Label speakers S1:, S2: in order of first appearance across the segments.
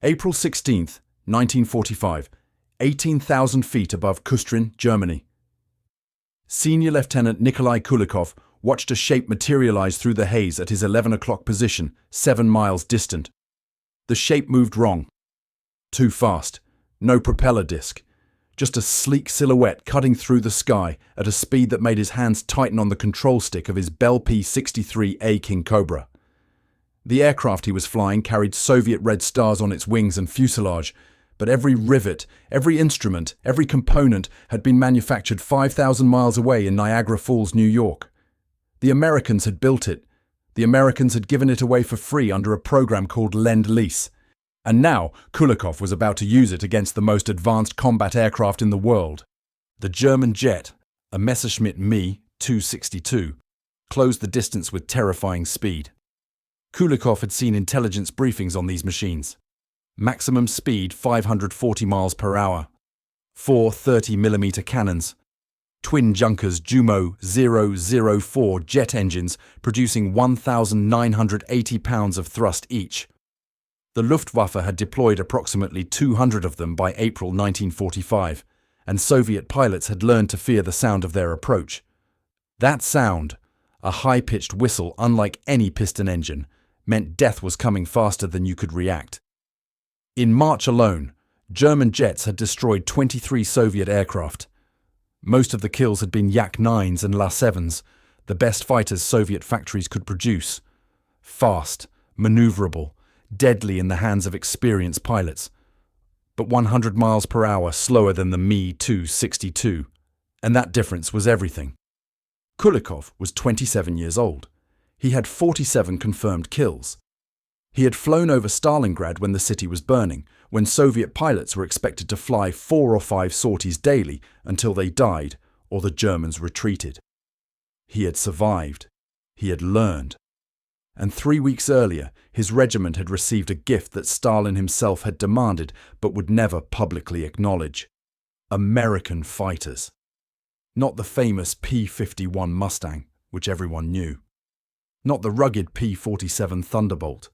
S1: April 16th, 1945, 18,000 feet above Küstrin, Germany. Senior Lieutenant Nikolai Kulikov watched a shape materialize through the haze at his 11 o'clock position, 7 miles distant. The shape moved wrong. Too fast. No propeller disc. Just a sleek silhouette cutting through the sky at a speed that made his hands tighten on the control stick of his Bell P-63A Kingcobra. The aircraft he was flying carried Soviet red stars on its wings and fuselage, but every rivet, every instrument, every component had been manufactured 5,000 miles away in Niagara Falls, New York. The Americans had built it. The Americans had given it away for free under a program called Lend-Lease. And now Kulikov was about to use it against the most advanced combat aircraft in the world. The German jet, a Messerschmitt Me 262, closed the distance with terrifying speed. Kulikov had seen intelligence briefings on these machines. Maximum speed 540 miles per hour. 4 30mm cannons. Twin Junkers Jumo 004 jet engines producing 1,980 pounds of thrust each. The Luftwaffe had deployed approximately 200 of them by April 1945, and Soviet pilots had learned to fear the sound of their approach. That sound, a high-pitched whistle unlike any piston engine, meant death was coming faster than you could react. In March alone, German jets had destroyed 23 Soviet aircraft. Most of the kills had been Yak-9s and La-7s, the best fighters Soviet factories could produce. Fast, maneuverable, deadly in the hands of experienced pilots. But 100 miles per hour slower than the Me 262, and that difference was everything. Kulikov was 27 years old. He had 47 confirmed kills. He had flown over Stalingrad when the city was burning, when Soviet pilots were expected to fly 4 or 5 sorties daily until they died or the Germans retreated. He had survived. He had learned. And 3 weeks earlier, his regiment had received a gift that Stalin himself had demanded but would never publicly acknowledge. American fighters. Not the famous P-51 Mustang, which everyone knew. Not the rugged P-47 Thunderbolt.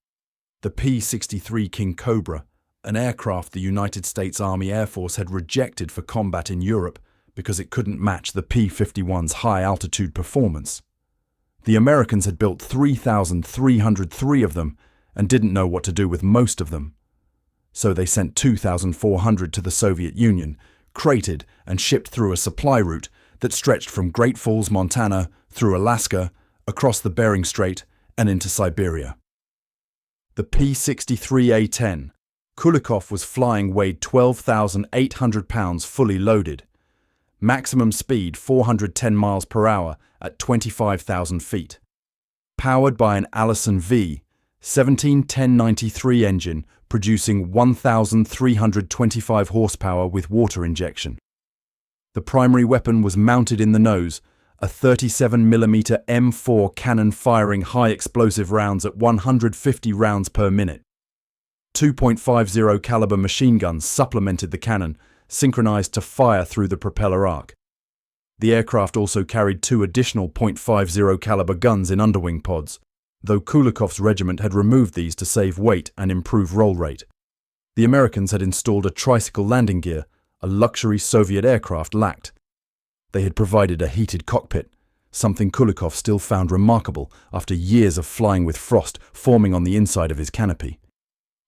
S1: The P-63 Kingcobra, an aircraft the United States Army Air Force had rejected for combat in Europe because it couldn't match the P-51's high-altitude performance. The Americans had built 3,303 of them and didn't know what to do with most of them. So they sent 2,400 to the Soviet Union, crated and shipped through a supply route that stretched from Great Falls, Montana, through Alaska, across the Bering Strait, and into Siberia. The P-63A-10, Kulikov was flying, weighed 12,800 pounds fully loaded. Maximum speed 410 miles per hour at 25,000 feet. Powered by an Allison V 171093 engine producing 1,325 horsepower with water injection. The primary weapon was mounted in the nose, a 37mm M4 cannon firing high explosive rounds at 150 rounds per minute. 2.50 caliber machine guns supplemented the cannon, synchronized to fire through the propeller arc. The aircraft also carried 2 additional .50 caliber guns in underwing pods, though Kulikov's regiment had removed these to save weight and improve roll rate. The Americans had installed a tricycle landing gear, a luxury Soviet aircraft lacked. They had provided a heated cockpit, something Kulikov still found remarkable after years of flying with frost forming on the inside of his canopy.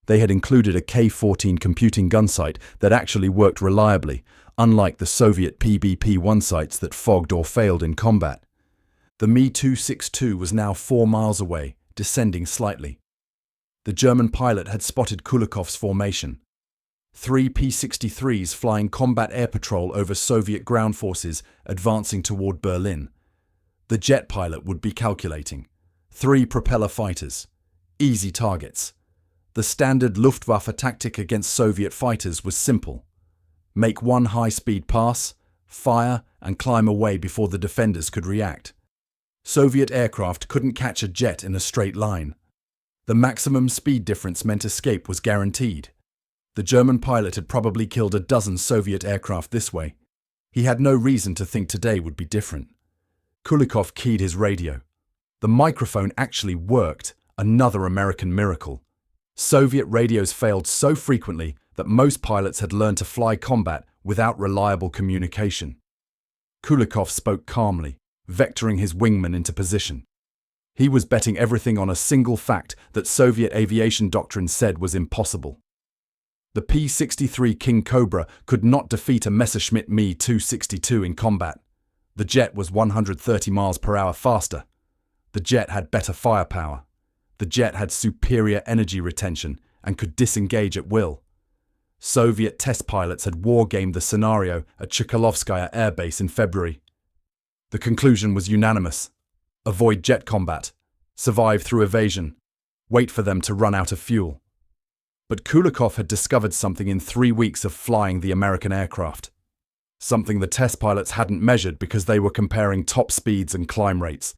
S1: They had included a K-14 computing gun sight that actually worked reliably, unlike the Soviet PBP-1 sights that fogged or failed in combat. The Me 262 was now 4 miles away, descending slightly. The German pilot had spotted Kulikov's formation. 3 P-63s flying combat air patrol over Soviet ground forces advancing toward Berlin. The jet pilot would be calculating. 3 propeller fighters. Easy targets. The standard Luftwaffe tactic against Soviet fighters was simple. Make one high-speed pass, fire, and climb away before the defenders could react. Soviet aircraft couldn't catch a jet in a straight line. The maximum speed difference meant escape was guaranteed. The German pilot had probably killed a dozen Soviet aircraft this way. He had no reason to think today would be different. Kulikov keyed his radio. The microphone actually worked, another American miracle. Soviet radios failed so frequently that most pilots had learned to fly combat without reliable communication. Kulikov spoke calmly, vectoring his wingman into position. He was betting everything on a single fact that Soviet aviation doctrine said was impossible. The P-63 Kingcobra could not defeat a Messerschmitt Me-262 in combat. The jet was 130 miles per hour faster. The jet had better firepower. The jet had superior energy retention and could disengage at will. Soviet test pilots had wargamed the scenario at Chkalovskaya Air Base in February. The conclusion was unanimous. Avoid jet combat. Survive through evasion. Wait for them to run out of fuel. But Kulikov had discovered something in 3 weeks of flying the American aircraft. Something the test pilots hadn't measured because they were comparing top speeds and climb rates.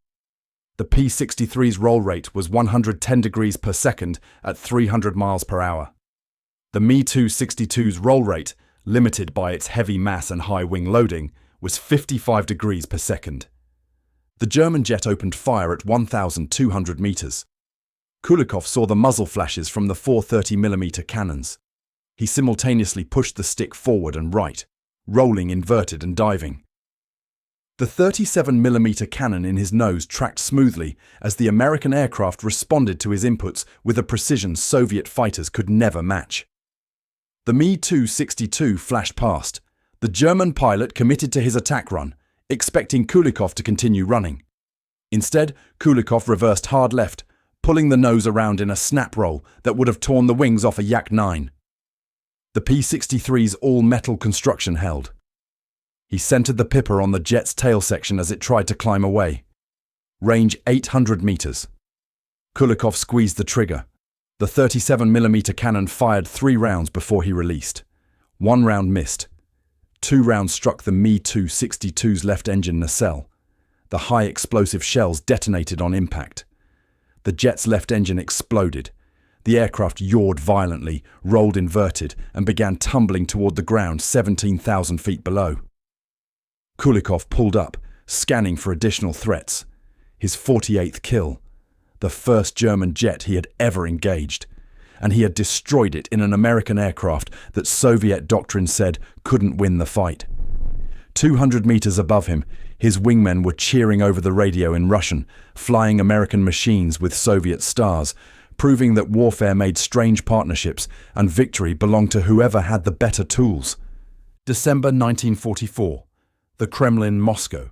S1: The P-63's roll rate was 110 degrees per second at 300 miles per hour. The Me-262's roll rate, limited by its heavy mass and high wing loading, was 55 degrees per second. The German jet opened fire at 1,200 meters. Kulikov saw the muzzle flashes from the 430mm cannons. He simultaneously pushed the stick forward and right, rolling, inverted and diving. The 37mm cannon in his nose tracked smoothly as the American aircraft responded to his inputs with a precision Soviet fighters could never match. The Me-262 flashed past. The German pilot committed to his attack run, expecting Kulikov to continue running. Instead, Kulikov reversed hard left, pulling the nose around in a snap roll that would have torn the wings off a Yak-9. The P-63's all-metal construction held. He centered the pipper on the jet's tail section as it tried to climb away. Range 800 meters. Kulikov squeezed the trigger. The 37mm cannon fired 3 rounds before he released. 1 round missed. 2 rounds struck the Me-262's left engine nacelle. The high-explosive shells detonated on impact. The jet's left engine exploded. The aircraft yawed violently, rolled inverted, and began tumbling toward the ground 17,000 feet below. Kulikov pulled up, scanning for additional threats. His 48th kill. The first German jet he had ever engaged. And he had destroyed it in an American aircraft that Soviet doctrine said couldn't win the fight. 200 meters above him, his wingmen were cheering over the radio in Russian, flying American machines with Soviet stars, proving that warfare made strange partnerships and victory belonged to whoever had the better tools. December 1944. The Kremlin, Moscow.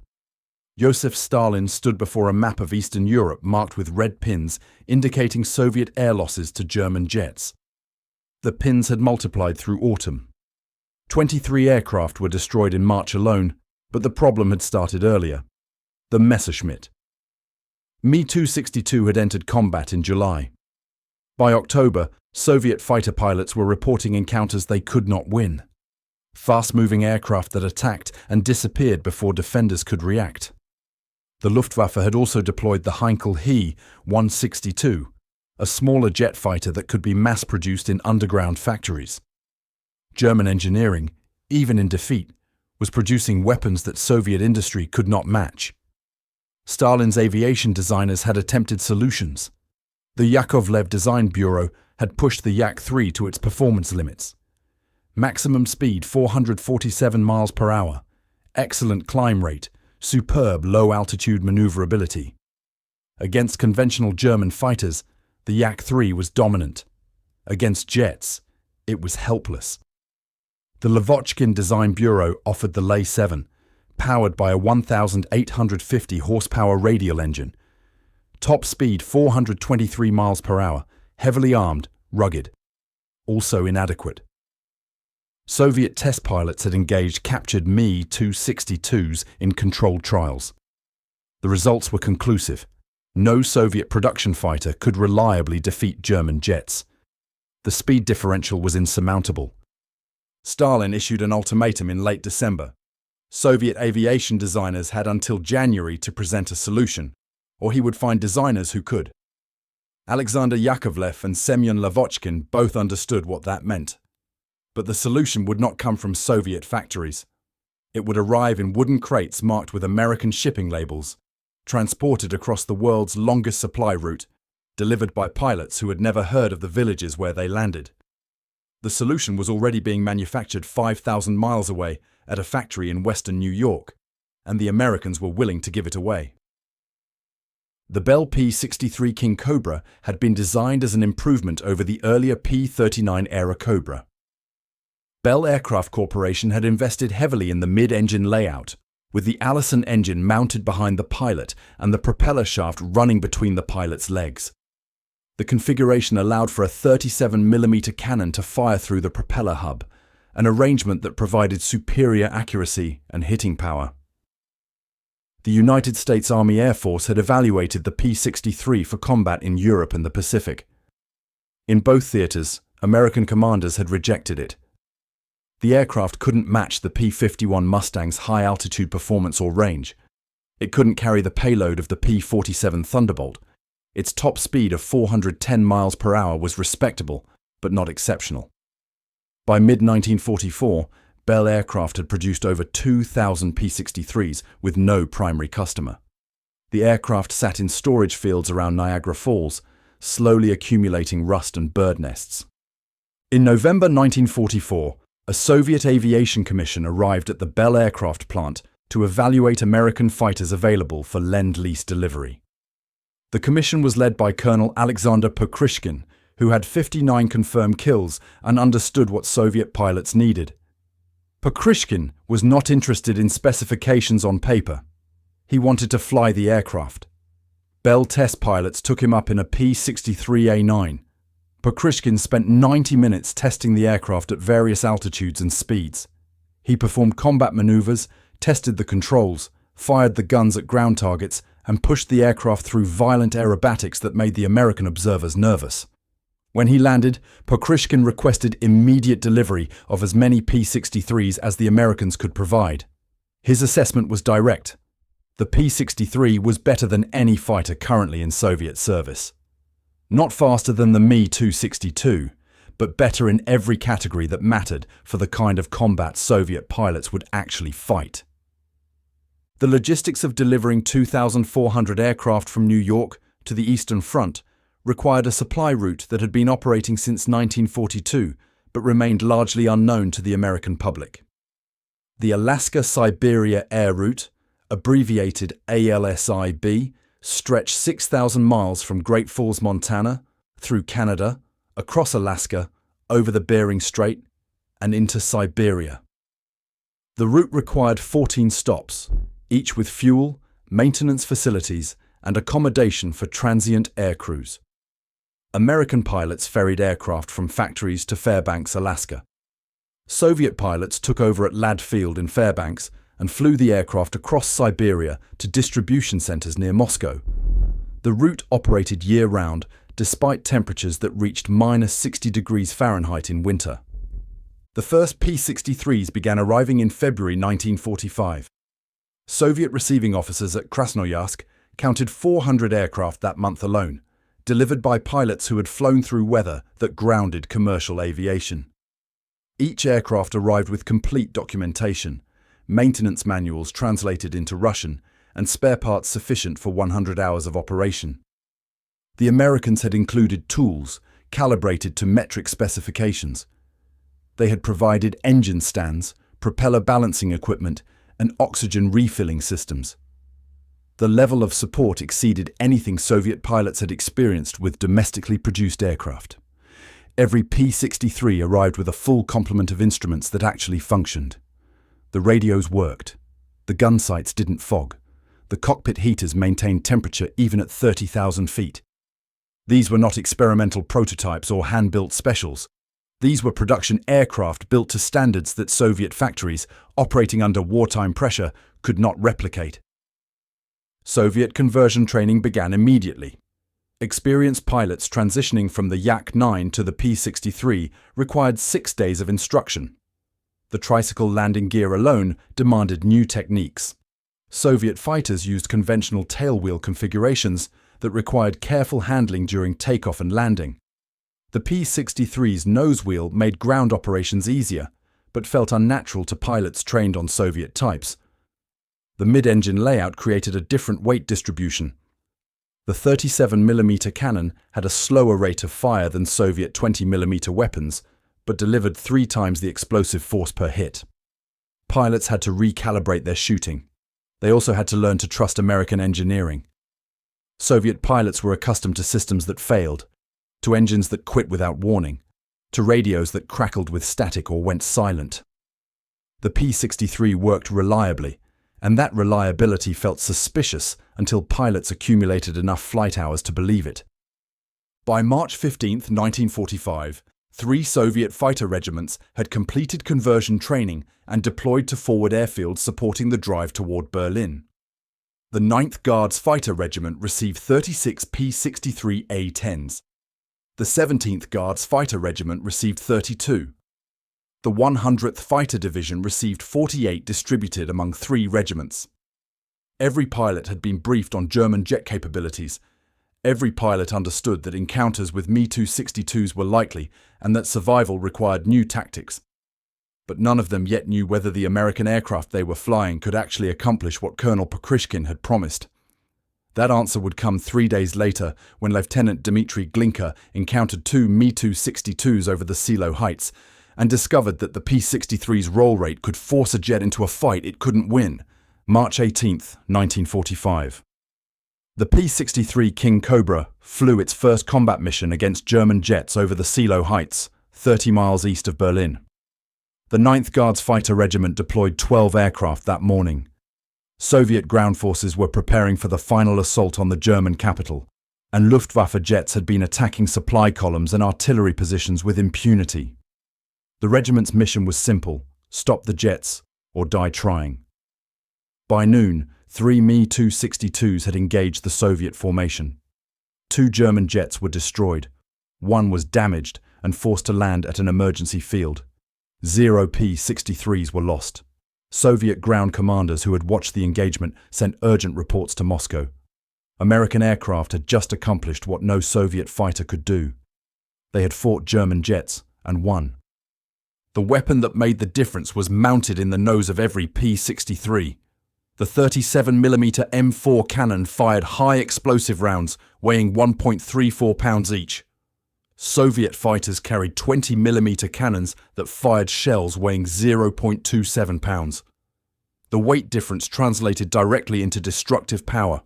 S1: Joseph Stalin stood before a map of Eastern Europe marked with red pins indicating Soviet air losses to German jets. The pins had multiplied through autumn. 23 aircraft were destroyed in March alone, but the problem had started earlier. The Messerschmitt. Me-262 had entered combat in July. By October, Soviet fighter pilots were reporting encounters they could not win. Fast-moving aircraft that attacked and disappeared before defenders could react. The Luftwaffe had also deployed the Heinkel He-162, a smaller jet fighter that could be mass-produced in underground factories. German engineering, even in defeat, was producing weapons that Soviet industry could not match. Stalin's aviation designers had attempted solutions. The Yakovlev Design Bureau had pushed the Yak-3 to its performance limits. Maximum speed 447 miles per hour, excellent climb rate, superb low-altitude maneuverability. Against conventional German fighters, the Yak-3 was dominant. Against jets, it was helpless. The Lavochkin Design Bureau offered the Lay-7, powered by a 1,850 horsepower radial engine. Top speed 423 miles per hour, heavily armed, rugged. Also inadequate. Soviet test pilots had engaged captured Me-262s in controlled trials. The results were conclusive. No Soviet production fighter could reliably defeat German jets. The speed differential was insurmountable. Stalin issued an ultimatum in late December. Soviet aviation designers had until January to present a solution, or he would find designers who could. Alexander Yakovlev and Semyon Lavochkin both understood what that meant. But the solution would not come from Soviet factories. It would arrive in wooden crates marked with American shipping labels, transported across the world's longest supply route, delivered by pilots who had never heard of the villages where they landed. The solution was already being manufactured 5,000 miles away at a factory in western New York, and the Americans were willing to give it away. The Bell P-63 Kingcobra had been designed as an improvement over the earlier P-39 Cobra. Bell Aircraft Corporation had invested heavily in the mid-engine layout, with the Allison engine mounted behind the pilot and the propeller shaft running between the pilot's legs. The configuration allowed for a 37mm cannon to fire through the propeller hub, an arrangement that provided superior accuracy and hitting power. The United States Army Air Force had evaluated the P-63 for combat in Europe and the Pacific. In both theaters, American commanders had rejected it. The aircraft couldn't match the P-51 Mustang's high-altitude performance or range. It couldn't carry the payload of the P-47 Thunderbolt. Its top speed of 410 miles per hour was respectable, but not exceptional. By mid-1944, Bell Aircraft had produced over 2,000 P-63s with no primary customer. The aircraft sat in storage fields around Niagara Falls, slowly accumulating rust and bird nests. In November 1944, a Soviet Aviation Commission arrived at the Bell Aircraft plant to evaluate American fighters available for Lend-Lease delivery. The commission was led by Colonel Alexander Pokryshkin, who had 59 confirmed kills and understood what Soviet pilots needed. Pokryshkin was not interested in specifications on paper. He wanted to fly the aircraft. Bell test pilots took him up in a P-63A9. Pokryshkin spent 90 minutes testing the aircraft at various altitudes and speeds. He performed combat maneuvers, tested the controls, fired the guns at ground targets, and pushed the aircraft through violent aerobatics that made the American observers nervous. When he landed, Pokryshkin requested immediate delivery of as many P-63s as the Americans could provide. His assessment was direct. The P-63 was better than any fighter currently in Soviet service. Not faster than the Me-262, but better in every category that mattered for the kind of combat Soviet pilots would actually fight. The logistics of delivering 2,400 aircraft from New York to the Eastern Front required a supply route that had been operating since 1942, but remained largely unknown to the American public. The Alaska-Siberia Air Route, abbreviated ALSIB, stretched 6,000 miles from Great Falls, Montana, through Canada, across Alaska, over the Bering Strait, and into Siberia. The route required 14 stops, each with fuel, maintenance facilities, and accommodation for transient air crews. American pilots ferried aircraft from factories to Fairbanks, Alaska. Soviet pilots took over at Ladd Field in Fairbanks and flew the aircraft across Siberia to distribution centers near Moscow. The route operated year-round, despite temperatures that reached -60 degrees Fahrenheit in winter. The first P-63s began arriving in February 1945. Soviet receiving officers at Krasnoyarsk counted 400 aircraft that month alone, delivered by pilots who had flown through weather that grounded commercial aviation. Each aircraft arrived with complete documentation, maintenance manuals translated into Russian, and spare parts sufficient for 100 hours of operation. The Americans had included tools calibrated to metric specifications. They had provided engine stands, propeller balancing equipment, and oxygen refilling systems. The level of support exceeded anything Soviet pilots had experienced with domestically produced aircraft. Every P-63 arrived with a full complement of instruments that actually functioned. The radios worked. The gun sights didn't fog. The cockpit heaters maintained temperature even at 30,000 feet. These were not experimental prototypes or hand-built specials. These were production aircraft built to standards that Soviet factories, operating under wartime pressure, could not replicate. Soviet conversion training began immediately. Experienced pilots transitioning from the Yak-9 to the P-63 required 6 days of instruction. The tricycle landing gear alone demanded new techniques. Soviet fighters used conventional tailwheel configurations that required careful handling during takeoff and landing. The P-63's nose wheel made ground operations easier, but felt unnatural to pilots trained on Soviet types. The mid-engine layout created a different weight distribution. The 37mm cannon had a slower rate of fire than Soviet 20mm weapons, but delivered 3 times the explosive force per hit. Pilots had to recalibrate their shooting. They also had to learn to trust American engineering. Soviet pilots were accustomed to systems that failed, to engines that quit without warning, to radios that crackled with static or went silent. The P-63 worked reliably, and that reliability felt suspicious until pilots accumulated enough flight hours to believe it. By March 15, 1945, 3 Soviet fighter regiments had completed conversion training and deployed to forward airfields supporting the drive toward Berlin. The 9th Guards Fighter Regiment received 36 P-63A-10s. The 17th Guards Fighter Regiment received 32. The 100th Fighter Division received 48 distributed among 3 regiments. Every pilot had been briefed on German jet capabilities. Every pilot understood that encounters with Me-262s were likely and that survival required new tactics. But none of them yet knew whether the American aircraft they were flying could actually accomplish what Colonel Pokrishkin had promised. That answer would come 3 days later when Lieutenant Dmitry Glinka encountered 2 Me-262s over the Silo Heights and discovered that the P-63's roll rate could force a jet into a fight it couldn't win. March 18, 1945. The P-63 Kingcobra flew its first combat mission against German jets over the Silo Heights, 30 miles east of Berlin. The 9th Guards Fighter Regiment deployed 12 aircraft that morning. Soviet ground forces were preparing for the final assault on the German capital, and Luftwaffe jets had been attacking supply columns and artillery positions with impunity. The regiment's mission was simple: stop the jets or die trying. By noon, 3 Me-262s had engaged the Soviet formation. 2 German jets were destroyed. 1 was damaged and forced to land at an emergency field. 0 P-63s were lost. Soviet ground commanders who had watched the engagement sent urgent reports to Moscow. American aircraft had just accomplished what no Soviet fighter could do. They had fought German jets and won. The weapon that made the difference was mounted in the nose of every P-63. The 37mm M4 cannon fired high explosive rounds weighing 1.34 pounds each. Soviet fighters carried 20mm cannons that fired shells weighing 0.27 pounds. The weight difference translated directly into destructive power.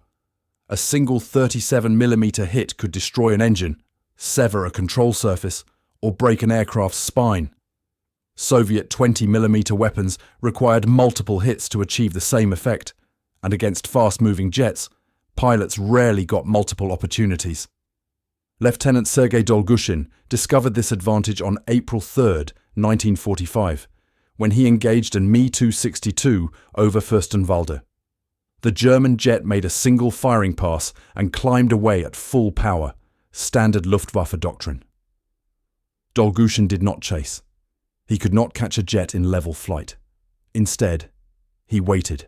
S1: A single 37mm hit could destroy an engine, sever a control surface, or break an aircraft's spine. Soviet 20mm weapons required multiple hits to achieve the same effect, and against fast-moving jets, pilots rarely got multiple opportunities. Lieutenant Sergei Dolgushin discovered this advantage on April 3, 1945, when he engaged a Me-262 over Fürstenwalde. The German jet made a single firing pass and climbed away at full power, standard Luftwaffe doctrine. Dolgushin did not chase. He could not catch a jet in level flight. Instead, he waited.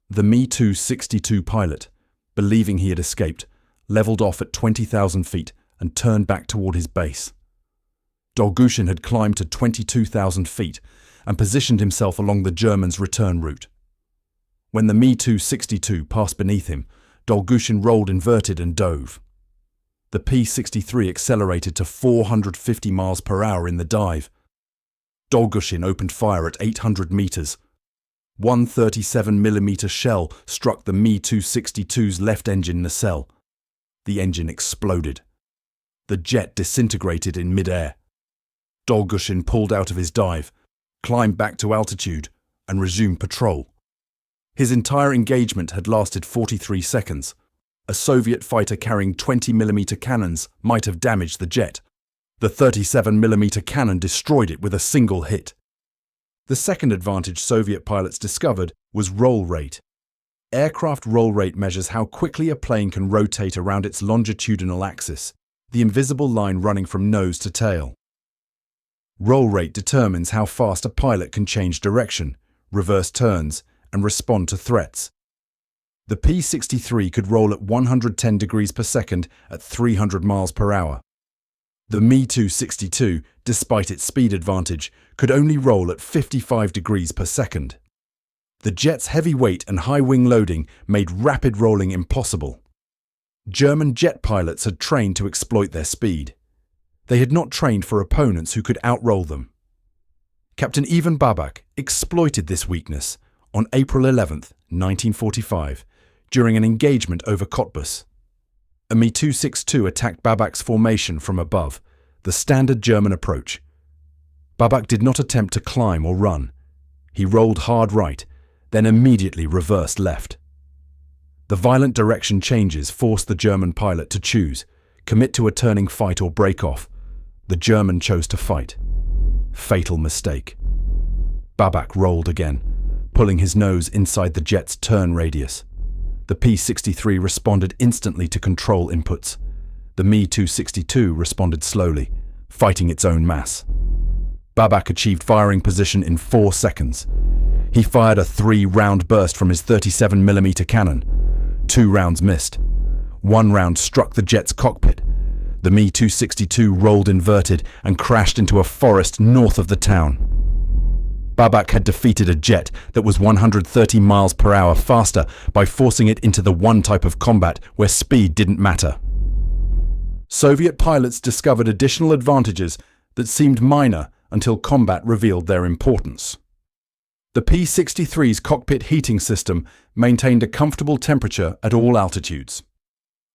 S1: The Me-262 pilot, believing he had escaped, leveled off at 20,000 feet and turned back toward his base. Dolgushin had climbed to 22,000 feet and positioned himself along the Germans' return route. When the Me-262 passed beneath him, Dolgushin rolled inverted and dove. The P-63 accelerated to 450 miles per hour in the dive. Dolgushin opened fire at 800 meters. One 37mm shell struck the Me-262's left engine nacelle. The engine exploded. The jet disintegrated in mid-air. Dolgushin pulled out of his dive, climbed back to altitude, and resumed patrol. His entire engagement had lasted 43 seconds. A Soviet fighter carrying 20mm cannons might have damaged the jet. The 37mm cannon destroyed it with a single hit. The second advantage Soviet pilots discovered was roll rate. Aircraft roll rate measures how quickly a plane can rotate around its longitudinal axis, the invisible line running from nose to tail. Roll rate determines how fast a pilot can change direction, reverse turns, and respond to threats. The P-63 could roll at 110 degrees per second at 300 miles per hour. The Me-262, despite its speed advantage, could only roll at 55 degrees per second. The jet's heavy weight and high wing loading made rapid rolling impossible. German jet pilots had trained to exploit their speed. They had not trained for opponents who could outroll them. Captain Ivan Babak exploited this weakness on April 11, 1945, during an engagement over Cottbus. A Me-262 attacked Babak's formation from above, the standard German approach. Babak did not attempt to climb or run. He rolled hard right, then immediately reversed left. The violent direction changes forced the German pilot to choose, commit to a turning fight or break off. The German chose to fight. Fatal mistake. Babak rolled again, pulling his nose inside the jet's turn radius. The P-63 responded instantly to control inputs. The Me-262 responded slowly, fighting its own mass. Babak achieved firing position in 4 seconds. He fired a 3-round burst from his 37mm cannon. 2 rounds missed. 1 round struck the jet's cockpit. The Me-262 rolled inverted and crashed into a forest north of the town. Babak had defeated a jet that was 130 miles per hour faster by forcing it into the one type of combat where speed didn't matter. Soviet pilots discovered additional advantages that seemed minor until combat revealed their importance. The P-63's cockpit heating system maintained a comfortable temperature at all altitudes.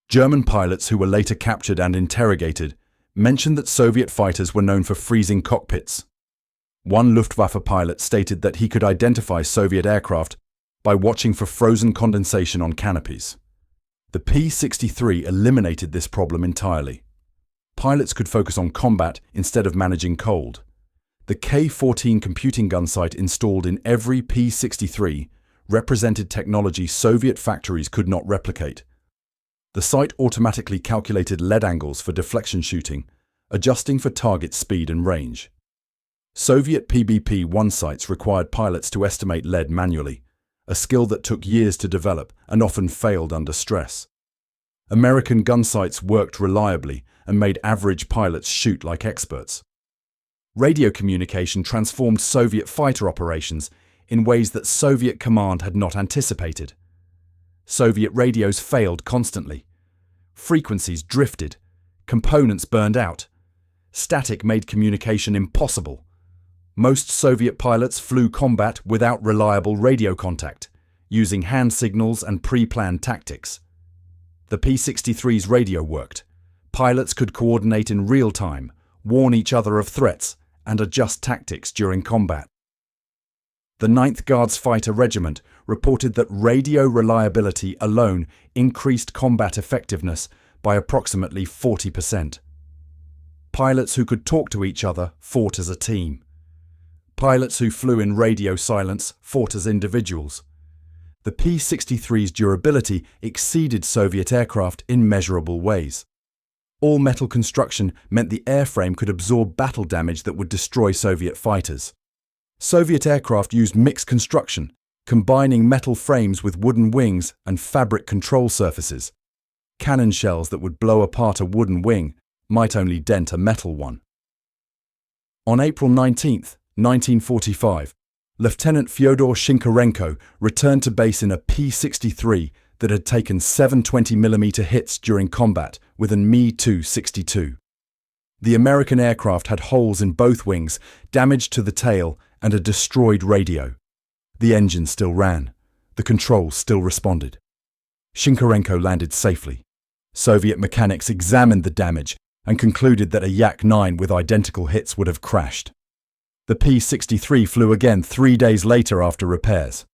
S1: German pilots who were later captured and interrogated mentioned that Soviet fighters were known for freezing cockpits. One Luftwaffe pilot stated that he could identify Soviet aircraft by watching for frozen condensation on canopies. The P-63 eliminated this problem entirely. Pilots could focus on combat instead of managing cold. The K-14 computing gun sight installed in every P-63 represented technology Soviet factories could not replicate. The sight automatically calculated lead angles for deflection shooting, adjusting for target speed and range. Soviet PBP-1 sights required pilots to estimate lead manually, a skill that took years to develop and often failed under stress. American gun sights worked reliably and made average pilots shoot like experts. Radio communication transformed Soviet fighter operations in ways that Soviet command had not anticipated. Soviet radios failed constantly. Frequencies drifted. Components burned out. Static made communication impossible. Most Soviet pilots flew combat without reliable radio contact, using hand signals and pre-planned tactics. The P-63's radio worked. Pilots could coordinate in real time, warn each other of threats, and adjust tactics during combat. The 9th Guards Fighter Regiment reported that radio reliability alone increased combat effectiveness by approximately 40%. Pilots who could talk to each other fought as a team. Pilots who flew in radio silence fought as individuals. The P-63's durability exceeded Soviet aircraft in measurable ways. All-metal construction meant the airframe could absorb battle damage that would destroy Soviet fighters. Soviet aircraft used mixed construction, combining metal frames with wooden wings and fabric control surfaces. Cannon shells that would blow apart a wooden wing might only dent a metal one. On April 19, 1945, Lieutenant Fyodor Shinkarenko returned to base in a P-63 that had taken 720mm hits during combat with an Me-262. The American aircraft had holes in both wings, damage to the tail, and a destroyed radio. The engine still ran. The controls still responded. Shinkarenko landed safely. Soviet mechanics examined the damage and concluded that a Yak-9 with identical hits would have crashed. The P-63 flew again 3 days later after repairs.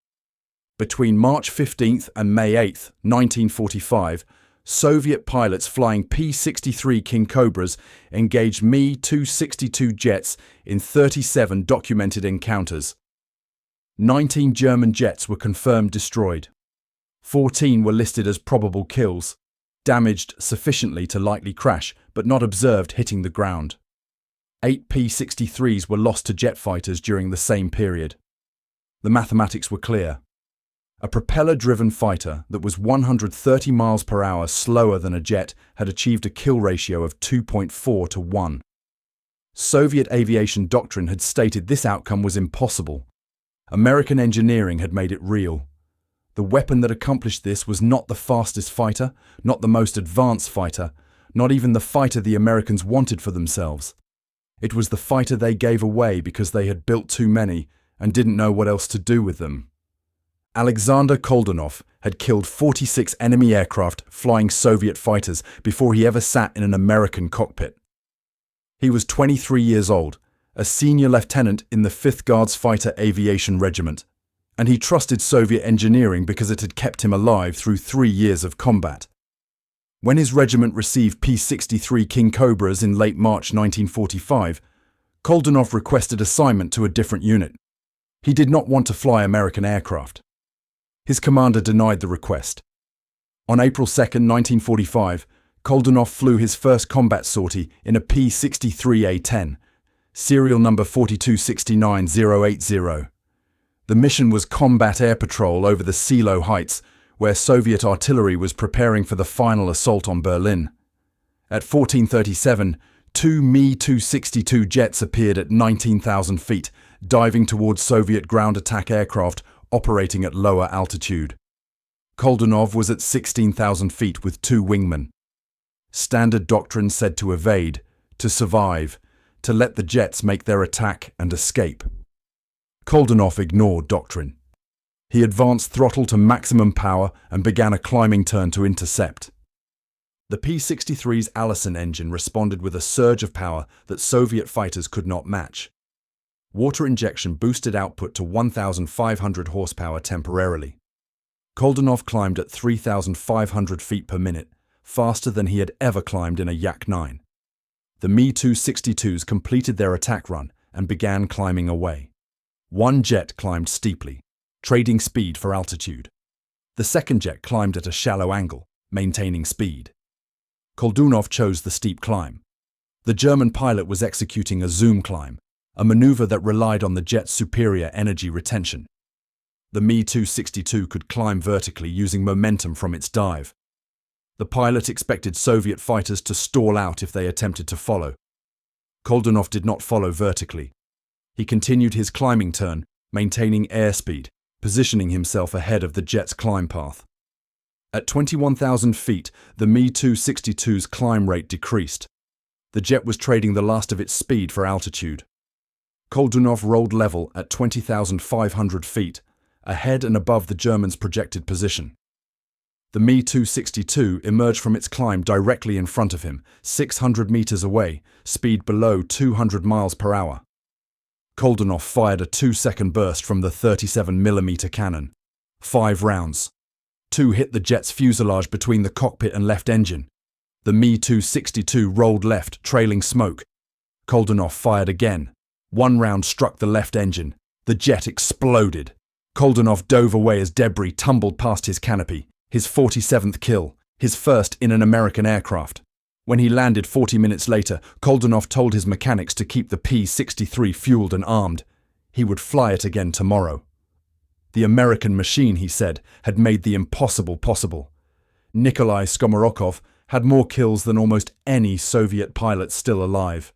S1: Between March 15 and May 8, 1945, Soviet pilots flying P-63 Kingcobras engaged Me-262 jets in 37 documented encounters. 19 German jets were confirmed destroyed. 14 were listed as probable kills, damaged sufficiently to likely crash but not observed hitting the ground. 8 P-63s were lost to jet fighters during the same period. The mathematics were clear. A propeller-driven fighter that was 130 miles per hour slower than a jet had achieved a kill ratio of 2.4 to 1. Soviet aviation doctrine had stated this outcome was impossible. American engineering had made it real. The weapon that accomplished this was not the fastest fighter, not the most advanced fighter, not even the fighter the Americans wanted for themselves. It was the fighter they gave away because they had built too many and didn't know what else to do with them. Alexander Koldunov had killed 46 enemy aircraft flying Soviet fighters before he ever sat in an American cockpit. He was 23 years old, a senior lieutenant in the 5th Guards Fighter Aviation Regiment, and he trusted Soviet engineering because it had kept him alive through 3 years of combat. When his regiment received P-63 Kingcobras in late March 1945, Koldunov requested assignment to a different unit. He did not want to fly American aircraft. His commander denied the request. On April 2, 1945, Koldunov flew his first combat sortie in a P-63A-10, serial number 4269080. The mission was combat air patrol over the Silo Heights, where Soviet artillery was preparing for the final assault on Berlin. At 14:37, two Mi-262 jets appeared at 19,000 feet, diving towards Soviet ground attack aircraft operating at lower altitude. Koldunov was at 16,000 feet with 2 wingmen. Standard doctrine said to evade, to survive, to let the jets make their attack and escape. Koldunov ignored doctrine. He advanced throttle to maximum power and began a climbing turn to intercept. The P-63's Allison engine responded with a surge of power that Soviet fighters could not match. Water injection boosted output to 1,500 horsepower temporarily. Koldunov climbed at 3,500 feet per minute, faster than he had ever climbed in a Yak-9. The Mi-262s completed their attack run and began climbing away. One jet climbed steeply, trading speed for altitude. The second jet climbed at a shallow angle, maintaining speed. Koldunov chose the steep climb. The German pilot was executing a zoom climb, a maneuver that relied on the jet's superior energy retention. The Mi-262 could climb vertically using momentum from its dive. The pilot expected Soviet fighters to stall out if they attempted to follow. Koldunov did not follow vertically. He continued his climbing turn, maintaining airspeed, positioning himself ahead of the jet's climb path. At 21,000 feet, the Mi-262's climb rate decreased. The jet was trading the last of its speed for altitude. Koldunov rolled level at 20,500 feet, ahead and above the Germans' projected position. The Mi-262 emerged from its climb directly in front of him, 600 meters away, speed below 200 miles per hour. Koldunov fired a 2-second burst from the 37mm cannon. 5 rounds. 2 hit the jet's fuselage between the cockpit and left engine. The Mi-262 rolled left, trailing smoke. Koldunov fired again. 1 round struck the left engine. The jet exploded. Koldunov dove away as debris tumbled past his canopy. His 47th kill, his first in an American aircraft. When he landed 40 minutes later, Koldunov told his mechanics to keep the P-63 fueled and armed. He would fly it again tomorrow. The American machine, he said, had made the impossible possible. Nikolai Kulikov had more kills than almost any Soviet pilot still alive.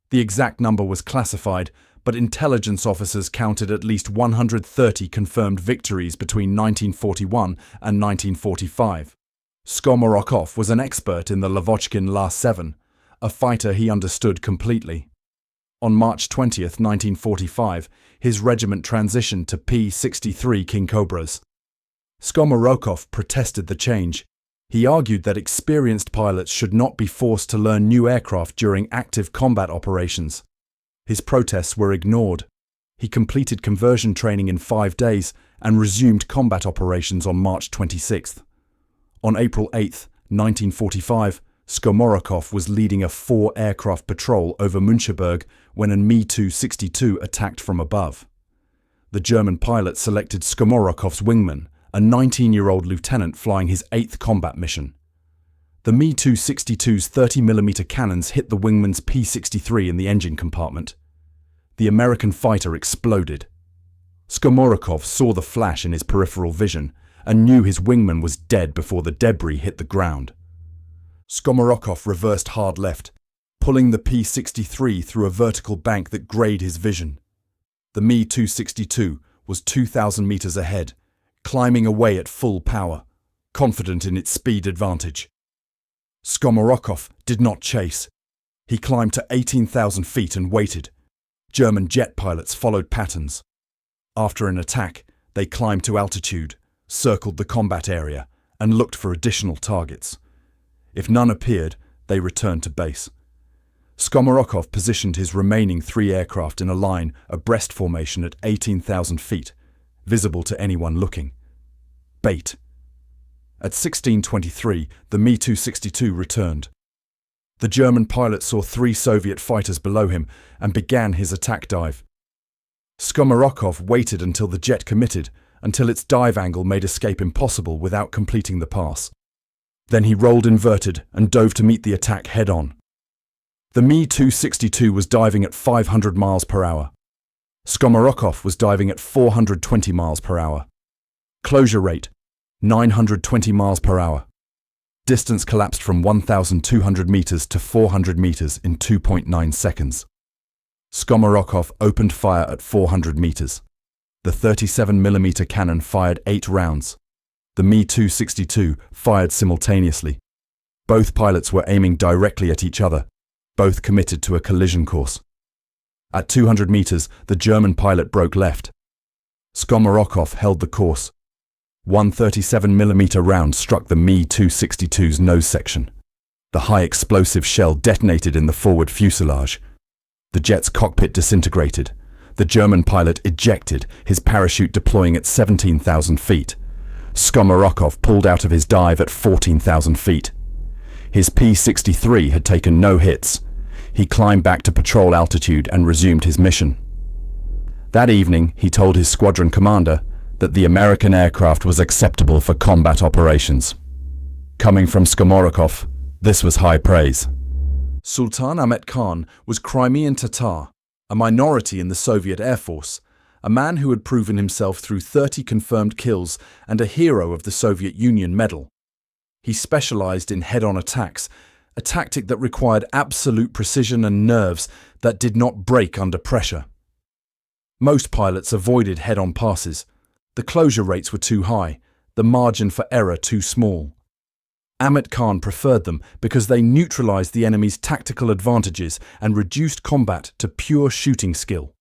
S1: The exact number was classified, but intelligence officers counted at least 130 confirmed victories between 1941 and 1945. Kulikov was an expert in the Lavochkin La-7, a fighter he understood completely. On March 20, 1945, his regiment transitioned to P-63 Kingcobras. Kulikov protested the change. He argued that experienced pilots should not be forced to learn new aircraft during active combat operations. His protests were ignored. He completed conversion training in 5 days and resumed combat operations on March 26. On April 8, 1945, Kulikov was leading a 4-aircraft patrol over Müncheberg when a Mi-262 attacked from above. The German pilot selected Skomorokov's wingman, a 19-year-old lieutenant flying his 8th combat mission. The Mi-262's 30mm cannons hit the wingman's P-63 in the engine compartment. The American fighter exploded. Skomorokov saw the flash in his peripheral vision and knew his wingman was dead before the debris hit the ground. Skomorokov reversed hard left, pulling the P-63 through a vertical bank that grayed his vision. The Mi-262 was 2,000 meters ahead, climbing away at full power, confident in its speed advantage. Skomarokov did not chase. He climbed to 18,000 feet and waited. German jet pilots followed patterns. After an attack, they climbed to altitude, circled the combat area, and looked for additional targets. If none appeared, they returned to base. Skomarokov positioned his remaining 3 aircraft in a line abreast formation at 18,000 feet, visible to anyone looking. Bait. At 16:23, the Me-262 returned. The German pilot saw 3 Soviet fighters below him and began his attack dive. Skomarokov waited until the jet committed, until its dive angle made escape impossible without completing the pass. Then he rolled inverted and dove to meet the attack head-on. The Me-262 was diving at 500 miles per hour. Skomarokov was diving at 420 miles per hour. Closure rate, 920 miles per hour. Distance collapsed from 1,200 meters to 400 meters in 2.9 seconds. Skomarokov opened fire at 400 meters. The 37mm cannon fired 8 rounds. The Me-262 fired simultaneously. Both pilots were aiming directly at each other. Both committed to a collision course. At 200 meters, the German pilot broke left. Skomarokov held the course. One 37mm round struck the Me-262's nose section. The high-explosive shell detonated in the forward fuselage. The jet's cockpit disintegrated. The German pilot ejected, his parachute deploying at 17,000 feet. Skomarokov pulled out of his dive at 14,000 feet. His P-63 had taken no hits. He climbed back to patrol altitude and resumed his mission. That evening, he told his squadron commander that the American aircraft was acceptable for combat operations. Coming from Skomarokov, this was high praise. Sultan Ahmet Khan was Crimean Tatar, a minority in the Soviet Air Force, a man who had proven himself through 30 confirmed kills and a hero of the Soviet Union medal. He specialized in head-on attacks, a tactic that required absolute precision and nerves that did not break under pressure. Most pilots avoided head-on passes. The closure rates were too high, the margin for error too small. Ahmet Khan preferred them because they neutralized the enemy's tactical advantages and reduced combat to pure shooting skill.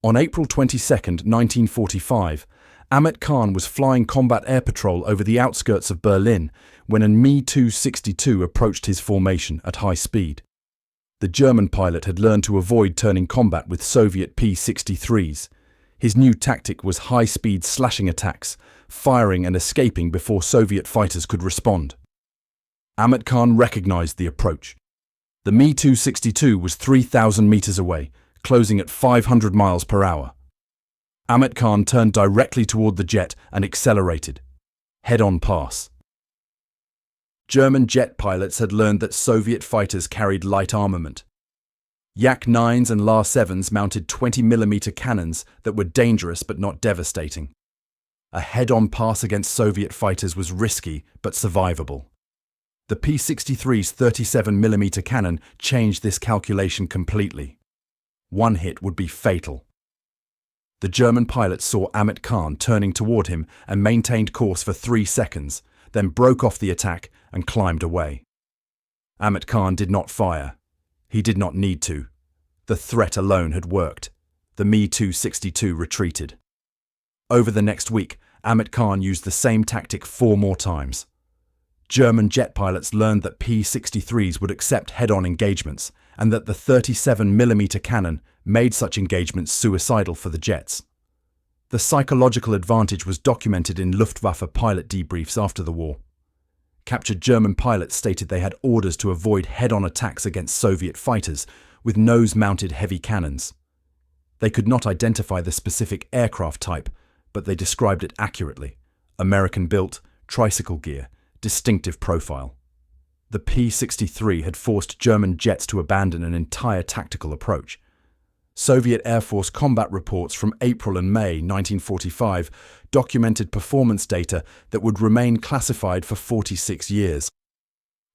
S1: On April 22, 1945, Ahmet Khan was flying combat air patrol over the outskirts of Berlin when a Me-262 approached his formation at high speed. The German pilot had learned to avoid turning combat with Soviet P-63s. His new tactic was high-speed slashing attacks, firing and escaping before Soviet fighters could respond. Ahmet Khan recognized the approach. The Me-262 was 3,000 meters away, closing at 500 miles per hour. Ahmet Khan turned directly toward the jet and accelerated. Head-on pass. German jet pilots had learned that Soviet fighters carried light armament. Yak-9s and La-7s mounted 20mm cannons that were dangerous but not devastating. A head-on pass against Soviet fighters was risky but survivable. The P-63's 37mm cannon changed this calculation completely. One hit would be fatal. The German pilot saw Ahmet Khan turning toward him and maintained course for 3 seconds, then broke off the attack and climbed away. Ahmet Khan did not fire. He did not need to. The threat alone had worked. The Me-262 retreated. Over the next week, Ahmet Khan used the same tactic 4 more times. German jet pilots learned that P-63s would accept head-on engagements and that the 37mm cannon made such engagements suicidal for the jets. The psychological advantage was documented in Luftwaffe pilot debriefs after the war. Captured German pilots stated they had orders to avoid head-on attacks against Soviet fighters with nose-mounted heavy cannons. They could not identify the specific aircraft type, but they described it accurately. American-built, tricycle gear, distinctive profile. The P-63 had forced German jets to abandon an entire tactical approach. Soviet Air Force combat reports from April and May 1945 documented performance data that would remain classified for 46 years.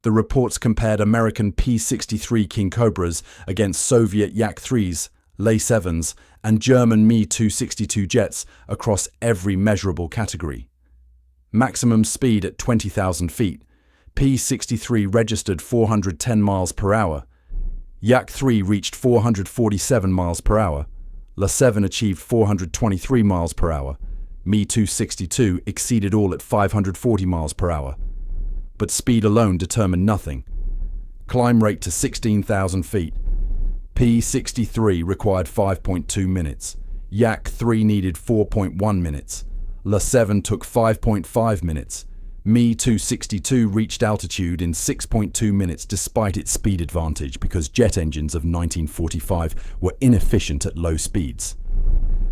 S1: The reports compared American P-63 Kingcobras against Soviet Yak-3s Le-7s, and German Me-262 jets across every measurable category. Maximum speed at 20,000 feet. P-63 registered 410 miles per hour. Yak-3 reached 447 miles per hour. Le-7 achieved 423 miles per hour. Me-262 exceeded all at 540 miles per hour. But speed alone determined nothing. Climb rate to 16,000 feet. P-63 required 5.2 minutes. Yak-3 needed 4.1 minutes. Le-7 took 5.5 minutes. Me-262 reached altitude in 6.2 minutes despite its speed advantage because jet engines of 1945 were inefficient at low speeds.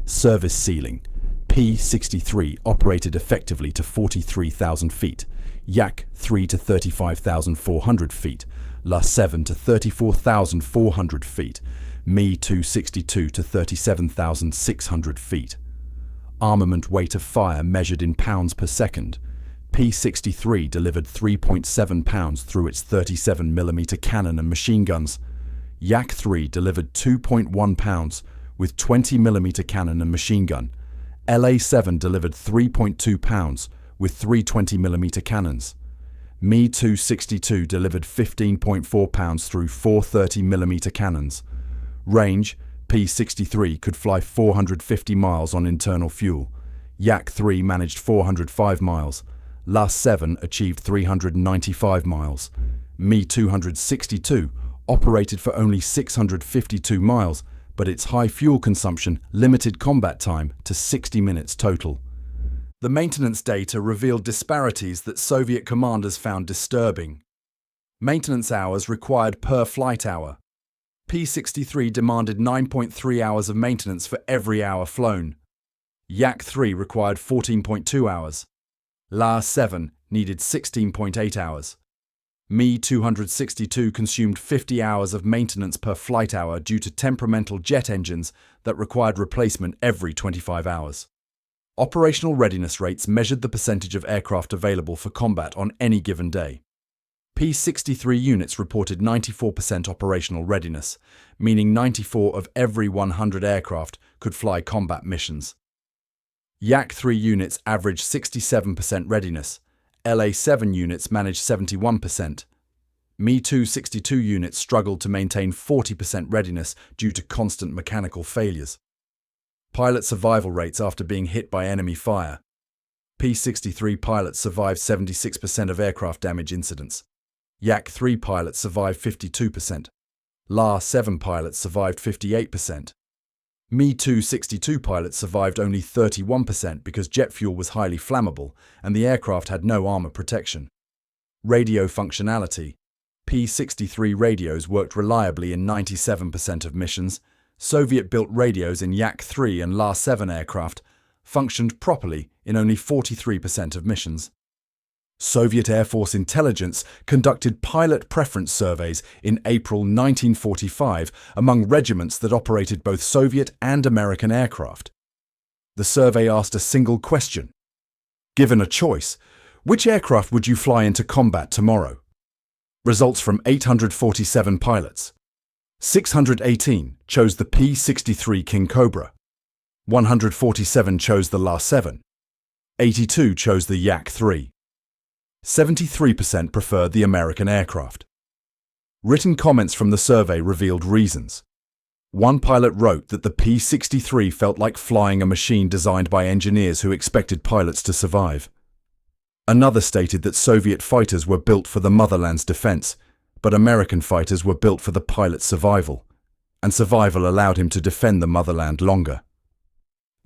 S1: Service ceiling. P-63 operated effectively to 43,000 feet. Yak-3 to 35,400 feet. Le-7 to 34,400 feet. Me-262 to 37,600 feet. Armament weight of fire measured in pounds per second. P-63 delivered 3.7 pounds through its 37mm cannon and machine guns. Yak-3 delivered 2.1 pounds with 20mm cannon and machine gun. La-7 delivered 3.2 pounds with 320mm cannons. Me-262 delivered 15.4 pounds through 430mm cannons. Range, P-63 could fly 450 miles on internal fuel. Yak-3 managed 405 miles. Le-7 achieved 395 miles. Me-262 operated for only 652 miles, but its high fuel consumption limited combat time to 60 minutes total. The maintenance data revealed disparities that Soviet commanders found disturbing. Maintenance hours required per flight hour. P-63 demanded 9.3 hours of maintenance for every hour flown. Yak-3 required 14.2 hours. Le-7 needed 16.8 hours. Me-262 consumed 50 hours of maintenance per flight hour due to temperamental jet engines that required replacement every 25 hours. Operational readiness rates measured the percentage of aircraft available for combat on any given day. P-63 units reported 94% operational readiness, meaning 94 of every 100 aircraft could fly combat missions. Yak-3 units averaged 67% readiness. La-7 units managed 71%. Me-262 units struggled to maintain 40% readiness due to constant mechanical failures. Pilot survival rates after being hit by enemy fire. P-63 pilots survived 76% of aircraft damage incidents. Yak-3 pilots survived 52%. La-7 pilots survived 58%. Me-262 pilots survived only 31% because jet fuel was highly flammable and the aircraft had no armor protection. Radio functionality. P-63 radios worked reliably in 97% of missions. Soviet-built radios in Yak-3 and La-7 aircraft functioned properly in only 43% of missions. Soviet Air Force intelligence conducted pilot preference surveys in April 1945 among regiments that operated both Soviet and American aircraft. The survey asked a single question. Given a choice, which aircraft would you fly into combat tomorrow? Results from 847 pilots. 618 chose the P-63 Kingcobra. 147 chose the La-7. 82 chose the Yak-3. 73% preferred the American aircraft. Written comments from the survey revealed reasons. One pilot wrote that the P-63 felt like flying a machine designed by engineers who expected pilots to survive. Another stated that Soviet fighters were built for the motherland's defense, but American fighters were built for the pilot's survival, and survival allowed him to defend the motherland longer.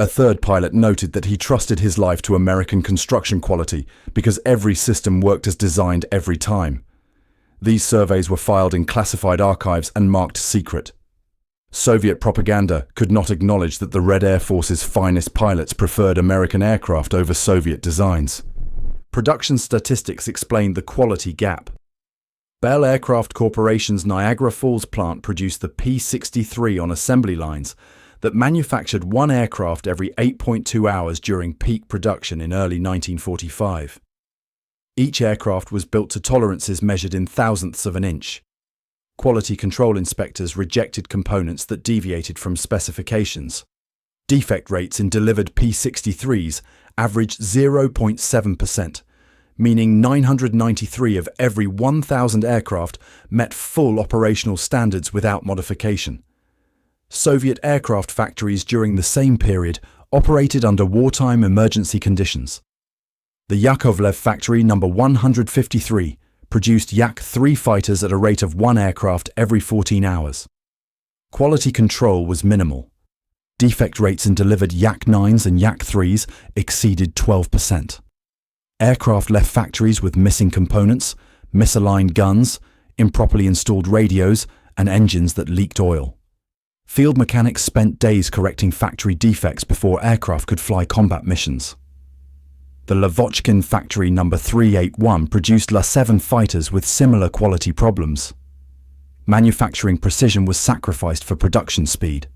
S1: A third pilot noted that he trusted his life to American construction quality because every system worked as designed every time. These surveys were filed in classified archives and marked secret. Soviet propaganda could not acknowledge that the Red Air Force's finest pilots preferred American aircraft over Soviet designs. Production statistics explained the quality gap. Bell Aircraft Corporation's Niagara Falls plant produced the P-63 on assembly lines that manufactured one aircraft every 8.2 hours during peak production in early 1945. Each aircraft was built to tolerances measured in thousandths of an inch. Quality control inspectors rejected components that deviated from specifications. Defect rates in delivered P-63s averaged 0.7%, meaning 993 of every 1,000 aircraft met full operational standards without modification. Soviet aircraft factories during the same period operated under wartime emergency conditions. The Yakovlev factory number 153 produced Yak-3 fighters at a rate of 1 aircraft every 14 hours. Quality control was minimal. Defect rates in delivered Yak-9s and Yak-3s exceeded 12%. Aircraft left factories with missing components, misaligned guns, improperly installed radios, and engines that leaked oil. Field mechanics spent days correcting factory defects before aircraft could fly combat missions. The Lavochkin factory number 381 produced La-7 fighters with similar quality problems. Manufacturing precision was sacrificed for production speed.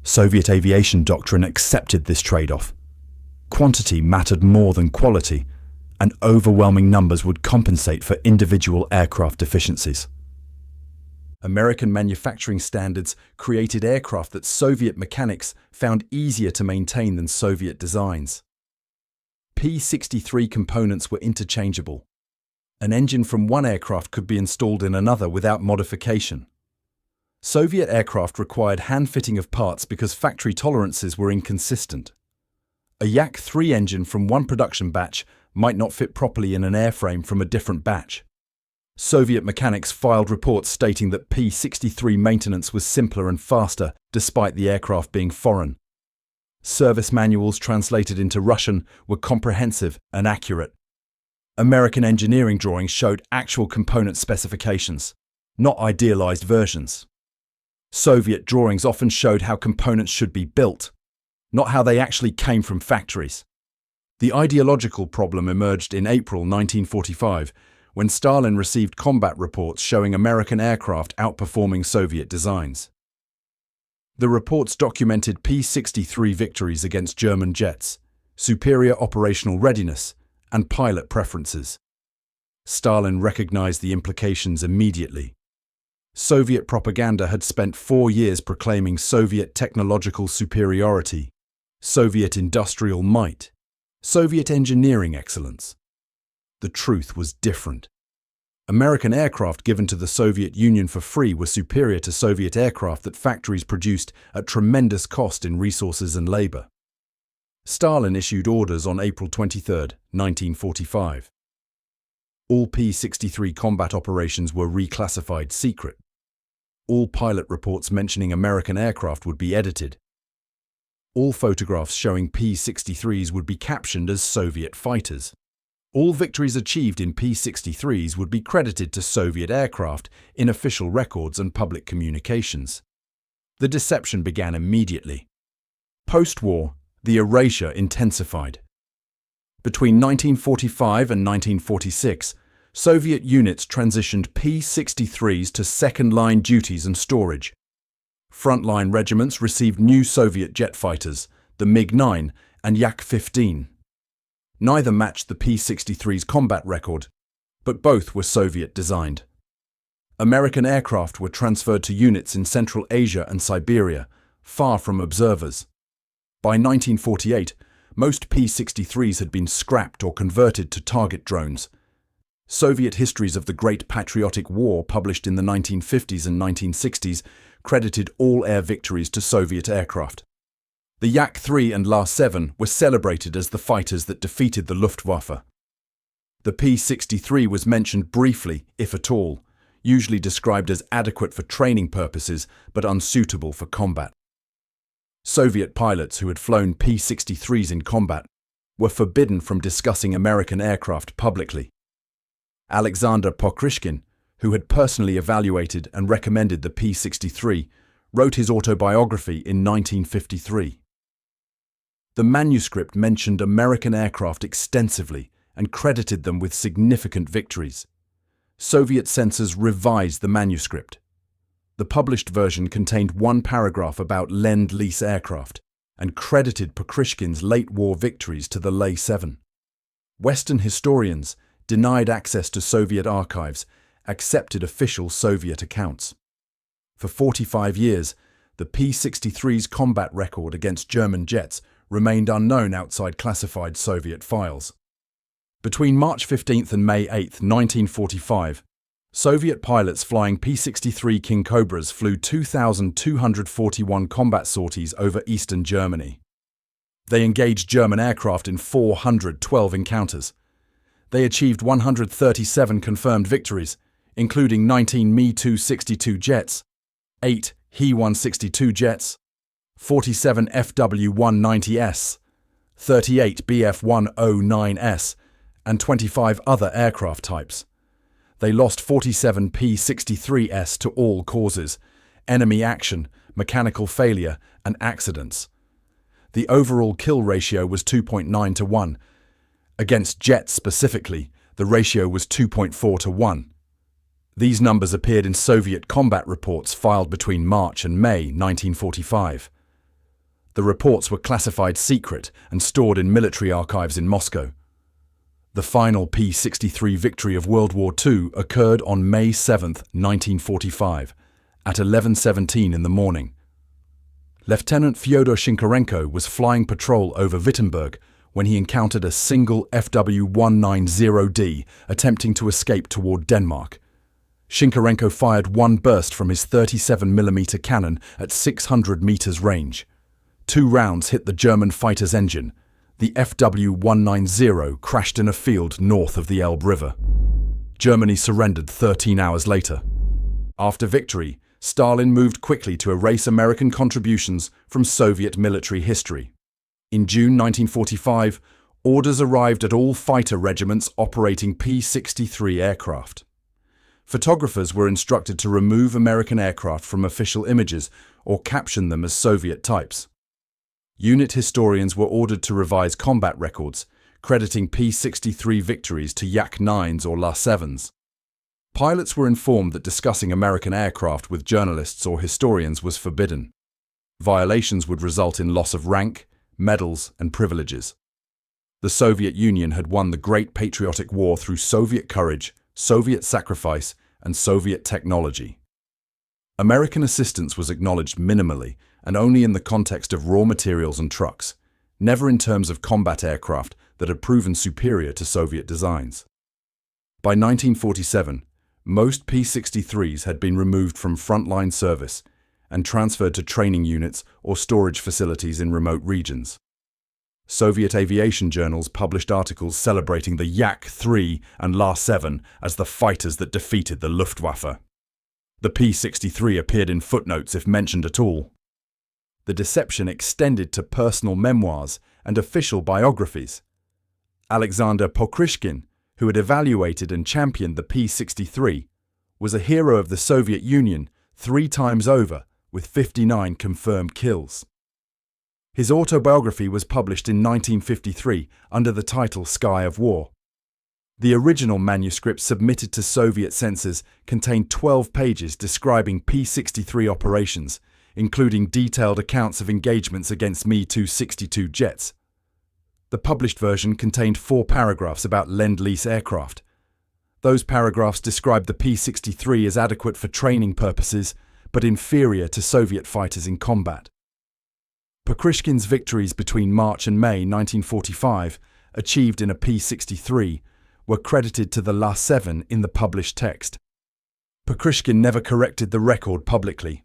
S1: Soviet aviation doctrine accepted this trade-off. Quantity mattered more than quality, and overwhelming numbers would compensate for individual aircraft deficiencies. American manufacturing standards created aircraft that Soviet mechanics found easier to maintain than Soviet designs. P-63 components were interchangeable. An engine from one aircraft could be installed in another without modification. Soviet aircraft required hand-fitting of parts because factory tolerances were inconsistent. A Yak-3 engine from one production batch might not fit properly in an airframe from a different batch. Soviet mechanics filed reports stating that P-63 maintenance was simpler and faster, despite the aircraft being foreign. Service manuals translated into Russian were comprehensive and accurate. American engineering drawings showed actual component specifications, not idealized versions. Soviet drawings often showed how components should be built, not how they actually came from factories. The ideological problem emerged in April 1945, when Stalin received combat reports showing American aircraft outperforming Soviet designs. The reports documented P-63 victories against German jets, superior operational readiness, and pilot preferences. Stalin recognized the implications immediately. Soviet propaganda had spent 4 years proclaiming Soviet technological superiority, Soviet industrial might, Soviet engineering excellence. The truth was different. American aircraft given to the Soviet Union for free were superior to Soviet aircraft that factories produced at tremendous cost in resources and labor. Stalin issued orders on April 23, 1945. All P-63 combat operations were reclassified secret. All pilot reports mentioning American aircraft would be edited. All photographs showing P-63s would be captioned as Soviet fighters. All victories achieved in P-63s would be credited to Soviet aircraft in official records and public communications. The deception began immediately. Post-war, the erasure intensified. Between 1945 and 1946, Soviet units transitioned P-63s to second-line duties and storage. Frontline regiments received new Soviet jet fighters, the MiG-9 and Yak-15. Neither matched the P-63's combat record, but both were Soviet-designed. American aircraft were transferred to units in Central Asia and Siberia, far from observers. By 1948, most P-63s had been scrapped or converted to target drones. Soviet histories of the Great Patriotic War published in the 1950s and 1960s credited all air victories to Soviet aircraft. The Yak-3 and La-7 were celebrated as the fighters that defeated the Luftwaffe. The P-63 was mentioned briefly, if at all, usually described as adequate for training purposes but unsuitable for combat. Soviet pilots who had flown P-63s in combat were forbidden from discussing American aircraft publicly. Alexander Pokrishkin, who had personally evaluated and recommended the P-63, wrote his autobiography in 1953. The manuscript mentioned American aircraft extensively and credited them with significant victories. Soviet censors revised the manuscript. The published version contained one paragraph about Lend-Lease aircraft and credited Pokrishkin's late-war victories to the La-7. Western historians denied access to Soviet archives accepted official Soviet accounts. For 45 years, the P-63's combat record against German jets remained unknown outside classified Soviet files. Between March 15 and May 8, 1945, Soviet pilots flying P-63 Kingcobras flew 2,241 combat sorties over eastern Germany. They engaged German aircraft in 412 encounters. They achieved 137 confirmed victories, including 19 Me-262 jets, 8 He-162 jets, 47 FW-190S, 38 Bf-109S, and 25 other aircraft types. They lost 47 P-63S to all causes: enemy action, mechanical failure, and accidents. The overall kill ratio was 2.9 to 1. Against jets specifically, the ratio was 2.4 to 1. These numbers appeared in Soviet combat reports filed between March and May 1945. The reports were classified secret and stored in military archives in Moscow. The final P-63 victory of World War II occurred on May 7, 1945, at 11:17 in the morning. Lieutenant Fyodor Shinkarenko was flying patrol over Wittenberg when he encountered a single FW-190D attempting to escape toward Denmark. Shinkarenko fired one burst from his 37mm cannon at 600 meters range. 2 rounds hit the German fighter's engine. The FW-190 crashed in a field north of the Elbe River. Germany surrendered 13 hours later. After victory, Stalin moved quickly to erase American contributions from Soviet military history. In June 1945, orders arrived at all fighter regiments operating P-63 aircraft. Photographers were instructed to remove American aircraft from official images or caption them as Soviet types. Unit historians were ordered to revise combat records, crediting P-63 victories to Yak-9s or La-7s. Pilots were informed that discussing American aircraft with journalists or historians was forbidden. Violations would result in loss of rank, medals, and privileges. The Soviet Union had won the Great Patriotic War through Soviet courage, Soviet sacrifice, and Soviet technology. American assistance was acknowledged minimally and only in the context of raw materials and trucks, never in terms of combat aircraft that had proven superior to Soviet designs. By 1947, most P-63s had been removed from frontline service and transferred to training units or storage facilities in remote regions. Soviet aviation journals published articles celebrating the Yak-3 and La-7 as the fighters that defeated the Luftwaffe. The P-63 appeared in footnotes if mentioned at all. The deception extended to personal memoirs and official biographies. Alexander Pokryshkin, who had evaluated and championed the P-63, was a hero of the Soviet Union 3 times over, with 59 confirmed kills. His autobiography was published in 1953 under the title Sky of War. The original manuscript submitted to Soviet censors contained 12 pages describing P-63 operations, including detailed accounts of engagements against Me-262 jets. The published version contained 4 paragraphs about Lend-Lease aircraft. Those paragraphs described the P-63 as adequate for training purposes, but inferior to Soviet fighters in combat. Pokryshkin's victories between March and May 1945, achieved in a P-63, were credited to the La-7 in the published text. Pokryshkin never corrected the record publicly.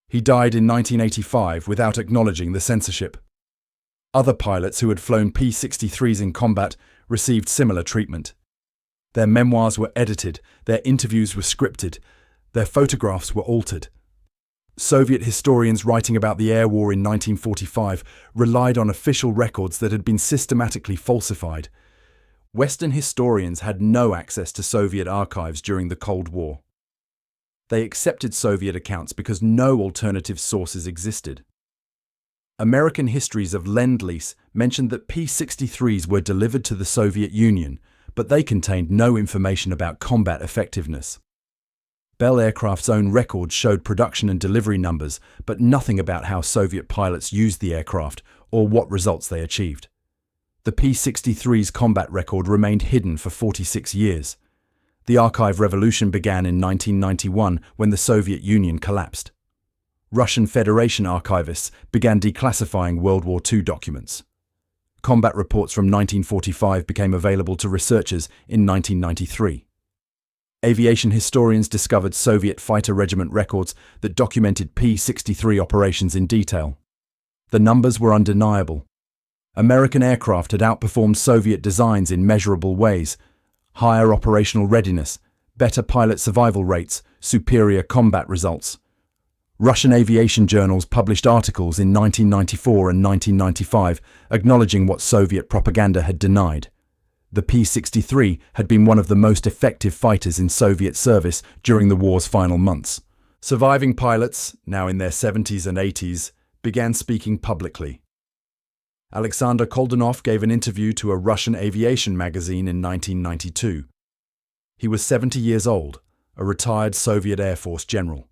S1: He died in 1985 without acknowledging the censorship. Other pilots who had flown P-63s in combat received similar treatment. Their memoirs were edited, their interviews were scripted, their photographs were altered. Soviet historians writing about the air war in 1945 relied on official records that had been systematically falsified. Western historians had no access to Soviet archives during the Cold War. They accepted Soviet accounts because no alternative sources existed. American histories of Lend-Lease mentioned that P-63s were delivered to the Soviet Union, but they contained no information about combat effectiveness. Bell Aircraft's own records showed production and delivery numbers, but nothing about how Soviet pilots used the aircraft or what results they achieved. The P-63's combat record remained hidden for 46 years. The archive revolution began in 1991 when the Soviet Union collapsed. Russian Federation archivists began declassifying World War II documents. Combat reports from 1945 became available to researchers in 1993. Aviation historians discovered Soviet fighter regiment records that documented P-63 operations in detail. The numbers were undeniable. American aircraft had outperformed Soviet designs in measurable ways: higher operational readiness, better pilot survival rates, superior combat results. Russian aviation journals published articles in 1994 and 1995 acknowledging what Soviet propaganda had denied. The P-63 had been one of the most effective fighters in Soviet service during the war's final months. Surviving pilots, now in their 70s and 80s, began speaking publicly. Alexander Koldenov gave an interview to a Russian aviation magazine in 1992. He was 70 years old, a retired Soviet Air Force general.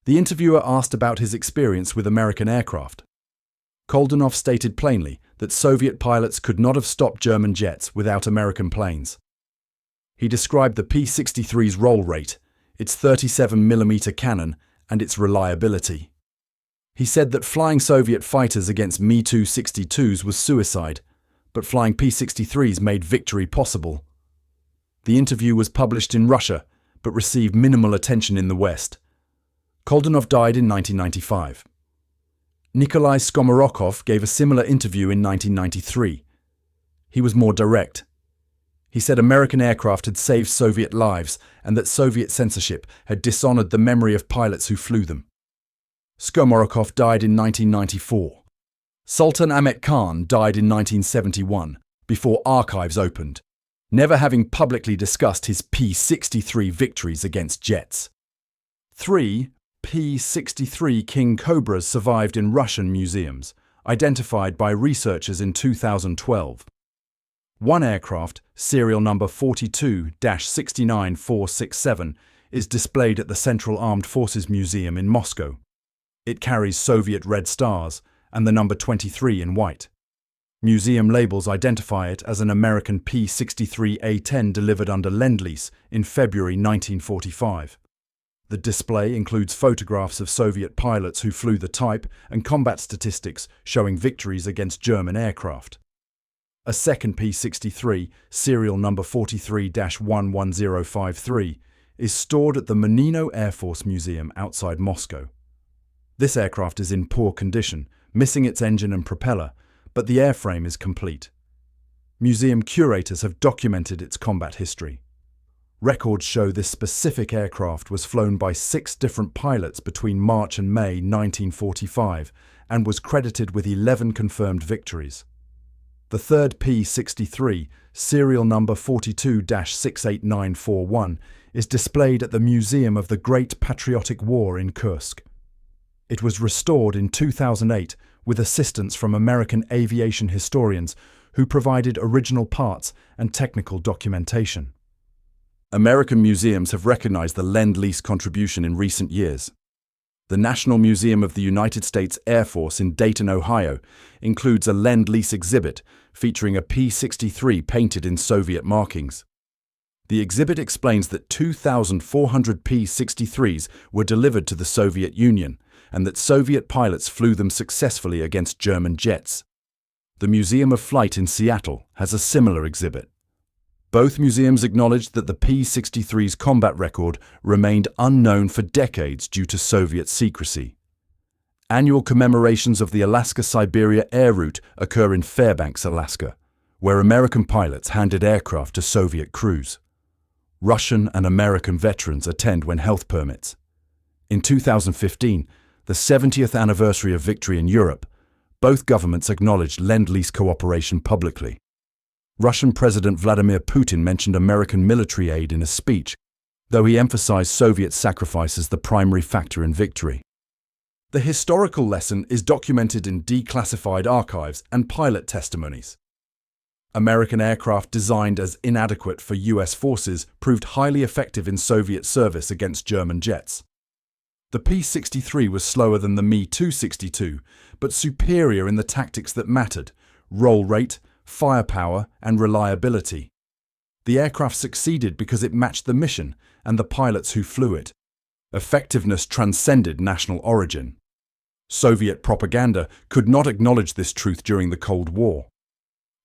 S1: The interviewer asked about his experience with American aircraft. Koldenov stated plainly that Soviet pilots could not have stopped German jets without American planes. He described the P-63's roll rate, its 37mm cannon, and its reliability. He said that flying Soviet fighters against Mi-262s was suicide, but flying P-63s made victory possible. The interview was published in Russia, but received minimal attention in the West. Koldenov died in 1995. Nikolai Kulikov gave a similar interview in 1993. He was more direct. He said American aircraft had saved Soviet lives and that Soviet censorship had dishonored the memory of pilots who flew them. Kulikov died in 1994. Sultan Ahmet Khan died in 1971, before archives opened, never having publicly discussed his P-63 victories against jets. 3 P-63 Kingcobras survived in Russian museums, identified by researchers in 2012. One aircraft, serial number 42-69467, is displayed at the Central Armed Forces Museum in Moscow. It carries Soviet red stars and the number 23 in white. Museum labels identify it as an American P-63A delivered under Lend-Lease in February 1945. The display includes photographs of Soviet pilots who flew the type and combat statistics showing victories against German aircraft. A second P-63, serial number 43-11053, is stored at the Menino Air Force Museum outside Moscow. This aircraft is in poor condition, missing its engine and propeller, but the airframe is complete. Museum curators have documented its combat history. Records show this specific aircraft was flown by 6 different pilots between March and May 1945 and was credited with 11 confirmed victories. The third P-63, serial number 42-68941, is displayed at the Museum of the Great Patriotic War in Kursk. It was restored in 2008 with assistance from American aviation historians who provided original parts and technical documentation. American museums have recognized the Lend-Lease contribution in recent years. The National Museum of the United States Air Force in Dayton, Ohio, includes a Lend-Lease exhibit featuring a P-63 painted in Soviet markings. The exhibit explains that 2,400 P-63s were delivered to the Soviet Union and that Soviet pilots flew them successfully against German jets. The Museum of Flight in Seattle has a similar exhibit. Both museums acknowledged that the P-63's combat record remained unknown for decades due to Soviet secrecy. Annual commemorations of the Alaska-Siberia air route occur in Fairbanks, Alaska, where American pilots handed aircraft to Soviet crews. Russian and American veterans attend when health permits. In 2015, the 70th anniversary of victory in Europe, both governments acknowledged Lend-Lease cooperation publicly. Russian President Vladimir Putin mentioned American military aid in a speech, though he emphasized Soviet sacrifice as the primary factor in victory. The historical lesson is documented in declassified archives and pilot testimonies. American aircraft designed as inadequate for US forces proved highly effective in Soviet service against German jets. The P-63 was slower than the Mi-262, but superior in the tactics that mattered: roll rate, firepower, and reliability. The aircraft succeeded because it matched the mission and the pilots who flew it. Effectiveness transcended national origin. Soviet propaganda could not acknowledge this truth during the Cold War.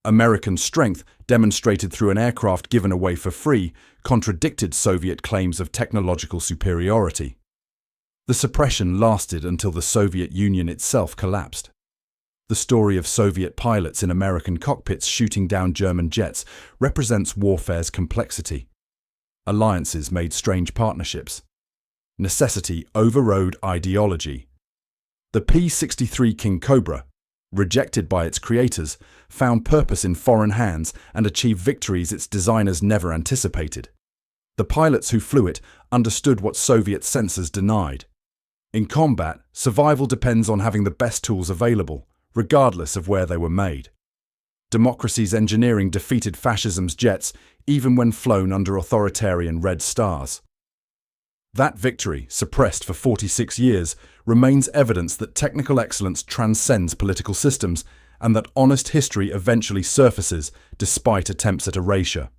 S1: American strength, demonstrated through an aircraft given away for free, contradicted Soviet claims of technological superiority. The suppression lasted until the Soviet Union itself collapsed. The story of Soviet pilots in American cockpits shooting down German jets represents warfare's complexity. Alliances made strange partnerships. Necessity overrode ideology. The P-63 Kingcobra, rejected by its creators, found purpose in foreign hands and achieved victories its designers never anticipated. The pilots who flew it understood what Soviet censors denied. In combat, survival depends on having the best tools available, regardless of where they were made. Democracy's engineering defeated fascism's jets, even when flown under authoritarian red stars. That victory, suppressed for 46 years, remains evidence that technical excellence transcends political systems and that honest history eventually surfaces despite attempts at erasure.